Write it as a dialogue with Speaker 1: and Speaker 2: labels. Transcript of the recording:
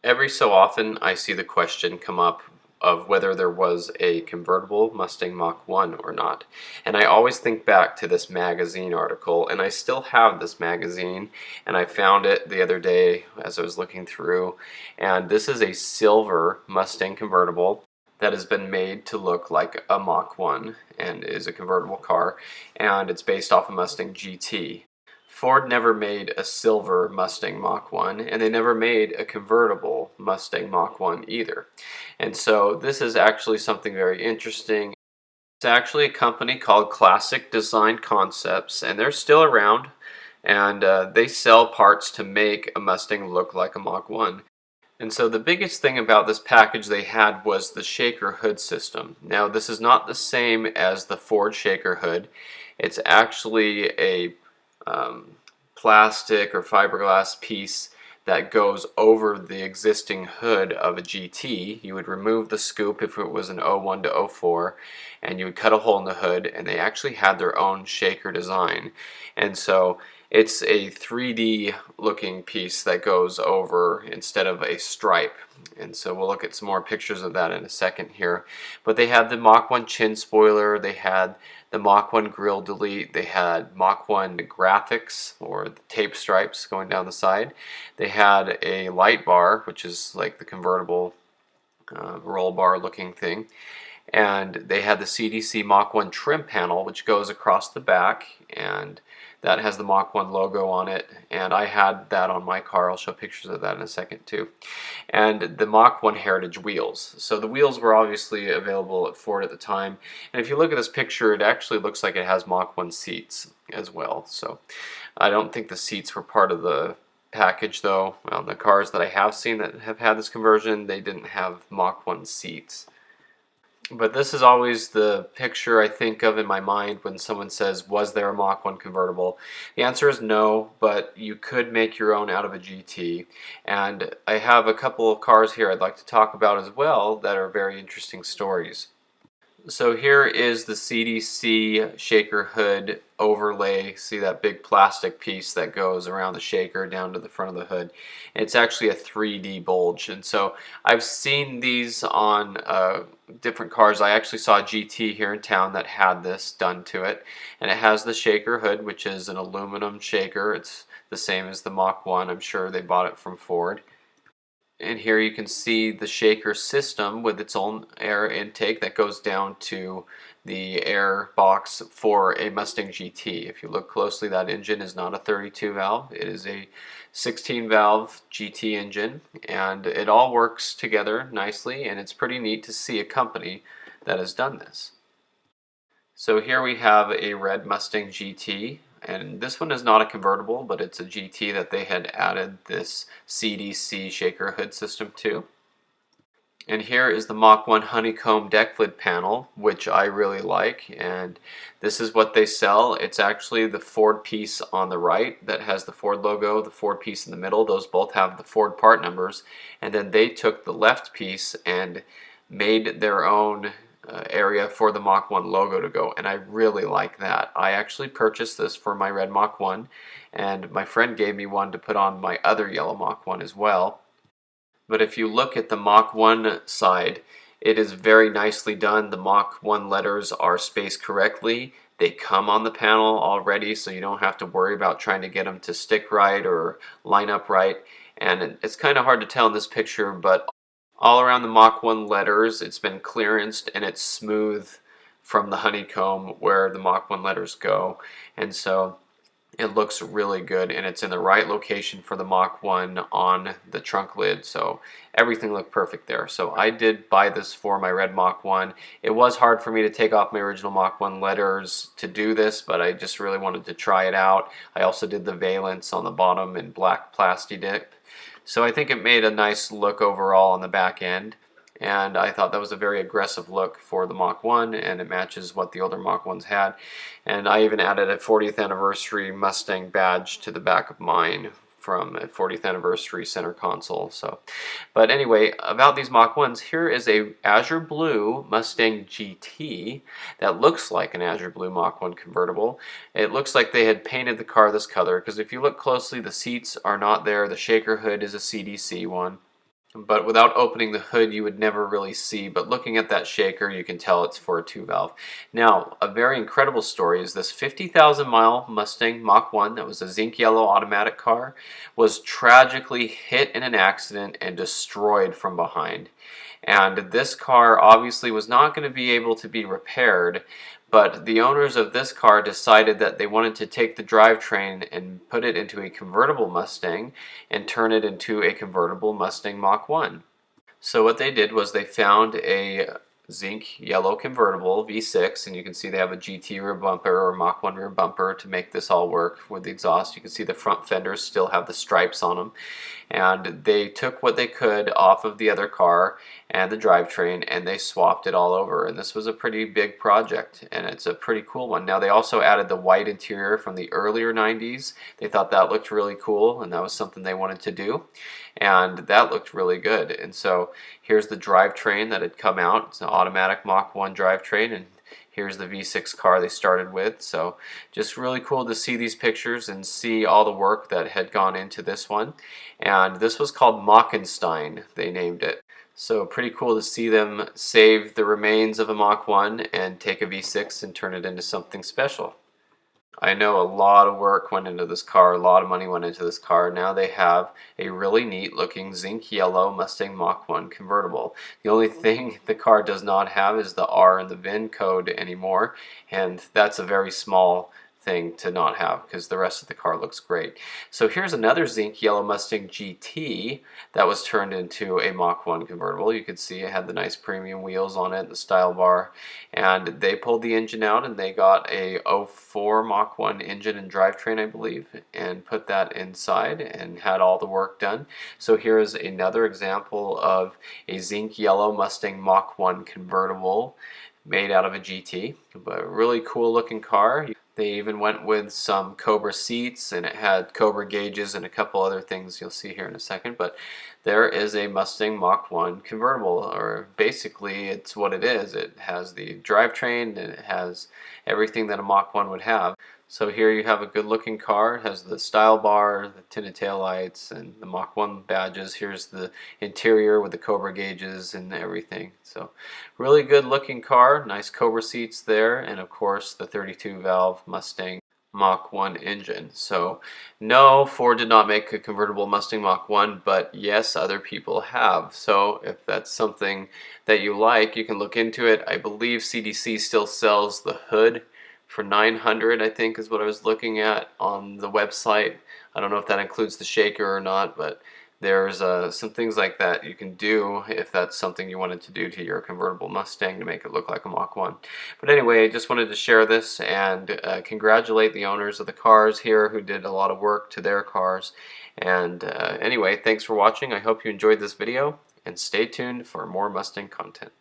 Speaker 1: Every so often I see the question come up of whether there was a convertible Mustang Mach 1 or not. And I always think back to this magazine article, and I still have this magazine, and I found it the other day as I was looking through, and this is a silver Mustang convertible that has been made to look like a Mach 1 and is a convertible car, and it's based off a Mustang GT. Ford never made a silver Mustang Mach 1, and they never made a convertible Mustang Mach 1 either. And so this is actually something very interesting. It's actually a company called Classic Design Concepts, and they're still around, and they sell parts to make a Mustang look like a Mach 1. And so the biggest thing about this package they had was the shaker hood system. Now this is not the same as the Ford shaker hood. It's actually a plastic or fiberglass piece that goes over the existing hood of a GT. You would remove the scoop if it was an 01 to 04, and you would cut a hole in the hood, and they actually had their own shaker design. And so it's a 3D looking piece that goes over instead of a stripe. And so we'll look at some more pictures of that in a second here. But they had the Mach 1 chin spoiler, they had the Mach 1 grill delete, they had Mach 1 graphics or the tape stripes going down the side. They had a light bar, which is like the convertible roll bar looking thing. And they had the CDC Mach 1 trim panel, which goes across the back, and that has the Mach 1 logo on it, and I had that on my car. I'll show pictures of that in a second too. And the Mach 1 Heritage wheels. So the wheels were obviously available at Ford at the time, and if you look at this picture, it actually looks like it has Mach 1 seats as well. So I don't think the seats were part of the package though. Well, the cars that I have seen that have had this conversion, they didn't have Mach 1 seats. But this is always the picture I think of in my mind when someone says, was there a Mach 1 convertible? The answer is no, but you could make your own out of a GT. And I have a couple of cars here I'd like to talk about as well that are very interesting stories. So here is the CDC shaker hood overlay. See that big plastic piece that goes around the shaker down to the front of the hood. It's actually a 3D bulge, and so I've seen these on different cars. I actually saw a GT here in town that had this done to it, and it has the shaker hood, which is an aluminum shaker. It's the same as the Mach 1. I'm sure they bought it from Ford. And here you can see the shaker system with its own air intake that goes down to the air box for a Mustang GT. If you look closely, that engine is not a 32 valve. It is a 16 valve GT engine, and it all works together nicely, and it's pretty neat to see a company that has done this. So here we have a red Mustang GT, and this one is not a convertible, but it's a GT that they had added this CDC shaker hood system to. And here is the Mach 1 Honeycomb deck lid panel, which I really like, and this is what they sell. It's actually the Ford piece on the right that has the Ford logo, the Ford piece in the middle. Those both have the Ford part numbers, and then they took the left piece and made their own area for the Mach 1 logo to go, and I really like that. I actually purchased this for my red Mach 1, and my friend gave me one to put on my other yellow Mach 1 as well. But if you look at the Mach 1 side, it is very nicely done. The Mach 1 letters are spaced correctly. They come on the panel already, so you don't have to worry about trying to get them to stick right or line up right. And it's kind of hard to tell in this picture, but all around the Mach 1 letters, it's been clearanced and it's smooth from the honeycomb where the Mach 1 letters go. And so it looks really good, and it's in the right location for the Mach 1 on the trunk lid, so everything looked perfect there. So I did buy this for my red Mach 1. It was hard for me to take off my original Mach 1 letters to do this, but I just really wanted to try it out. I also did the valence on the bottom in black plasti dip. So I think it made a nice look overall on the back end, and I thought that was a very aggressive look for the Mach 1, and it matches what the older Mach 1s had. And I even added a 40th anniversary Mustang badge to the back of mine from a 40th anniversary center console. So, but anyway, about these Mach 1s, here is a azure blue Mustang GT that looks like an azure blue Mach 1 convertible. It looks like they had painted the car this color, because if you look closely, the seats are not there. The shaker hood is a CDC one. but without opening the hood you would never really see, but looking at that shaker you can tell it's for a 2-valve. Now, a very incredible story is this 50,000 mile Mustang Mach 1 that was a zinc yellow automatic car was tragically hit in an accident and destroyed from behind. And this car obviously was not going to be able to be repaired, but the owners of this car decided that they wanted to take the drivetrain and put it into a convertible Mustang and turn it into a convertible Mustang Mach 1. So what they did was they found a zinc yellow convertible V6, and you can see they have a GT rear bumper or Mach 1 rear bumper to make this all work with the exhaust. You can see the front fenders still have the stripes on them, and they took what they could off of the other car and the drivetrain and they swapped it all over, and this was a pretty big project and it's a pretty cool one. Now they also added the white interior from the earlier 90s. They thought that looked really cool and that was something they wanted to do, and that looked really good. And so here's the drivetrain that had come out. It's an automatic Mach 1 drivetrain, and here's the V6 car they started with. So just really cool to see these pictures and see all the work that had gone into this one. And this was called Machenstein, they named it. So pretty cool to see them save the remains of a Mach 1 and take a V6 and turn it into something special. I know a lot of work went into this car, a lot of money went into this car. Now they have a really neat looking zinc yellow Mustang Mach 1 convertible. The only thing the car does not have is the R and the VIN code anymore, and that's a very small thing to not have because the rest of the car looks great. So here's another zinc yellow Mustang GT that was turned into a Mach 1 convertible. You can see it had the nice premium wheels on it, the style bar, and they pulled the engine out and they got a '04 Mach 1 engine and drivetrain, I believe, and put that inside and had all the work done. So here is another example of a zinc yellow Mustang Mach 1 convertible made out of a GT, but a really cool looking car. They even went with some Cobra seats, and it had Cobra gauges and a couple other things you'll see here in a second. But there is a Mustang Mach 1 convertible, or basically it's what it is. It has the drivetrain and it has everything that a Mach 1 would have. So here you have a good looking car. It has the style bar, the tinted taillights, and the Mach 1 badges. Here's the interior with the Cobra gauges and everything. So really good looking car, nice Cobra seats there, and of course the 32-valve Mustang Mach 1 engine. So no, Ford did not make a convertible Mustang Mach 1, but yes, other people have. So if that's something that you like, you can look into it. I believe CDC still sells the hood for $900, I think is what I was looking at on the website. I don't know if that includes the shaker or not, but there's some things like that you can do if that's something you wanted to do to your convertible Mustang to make it look like a Mach 1. But anyway, I just wanted to share this and congratulate the owners of the cars here who did a lot of work to their cars. And anyway, thanks for watching. I hope you enjoyed this video, and stay tuned for more Mustang content.